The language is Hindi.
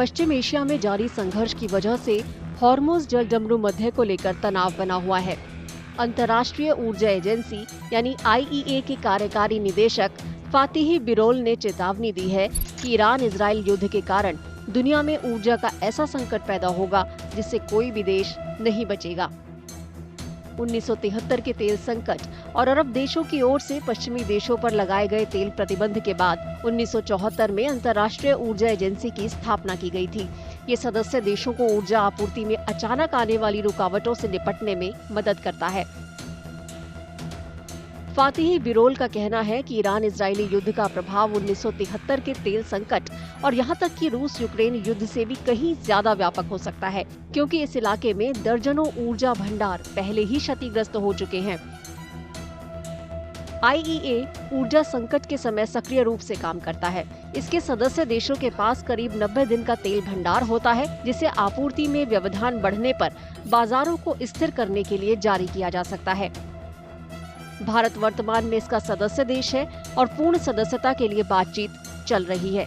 पश्चिम एशिया में जारी संघर्ष की वजह से हॉर्मुज़ जलडमरू मध्य को लेकर तनाव बना हुआ है। अंतर्राष्ट्रीय ऊर्जा एजेंसी यानी IEA के कार्यकारी निदेशक फातिह बिरोल ने चेतावनी दी है कि ईरान इजराइल युद्ध के कारण दुनिया में ऊर्जा का ऐसा संकट पैदा होगा जिससे कोई भी देश नहीं बचेगा। 1973 के तेल संकट और अरब देशों की ओर से पश्चिमी देशों पर लगाए गए तेल प्रतिबंध के बाद 1974 में अंतर्राष्ट्रीय ऊर्जा एजेंसी की स्थापना की गई थी। ये सदस्य देशों को ऊर्जा आपूर्ति में अचानक आने वाली रुकावटों से निपटने में मदद करता है। फातिह बिरोल का कहना है कि ईरान इजरायली युद्ध का प्रभाव 1973 के तेल संकट और यहाँ तक कि रूस यूक्रेन युद्ध से भी कहीं ज्यादा व्यापक हो सकता है, क्योंकि इस इलाके में दर्जनों ऊर्जा भंडार पहले ही क्षतिग्रस्त हो चुके हैं। IEA ऊर्जा संकट के समय सक्रिय रूप से काम करता है। इसके सदस्य देशों के पास करीब 90 दिन का तेल भंडार होता है, जिसे आपूर्ति में व्यवधान बढ़ने पर बाजारों को स्थिर करने के लिए जारी किया जा सकता है। भारत वर्तमान में इसका सदस्य देश है और पूर्ण सदस्यता के लिए बातचीत चल रही है।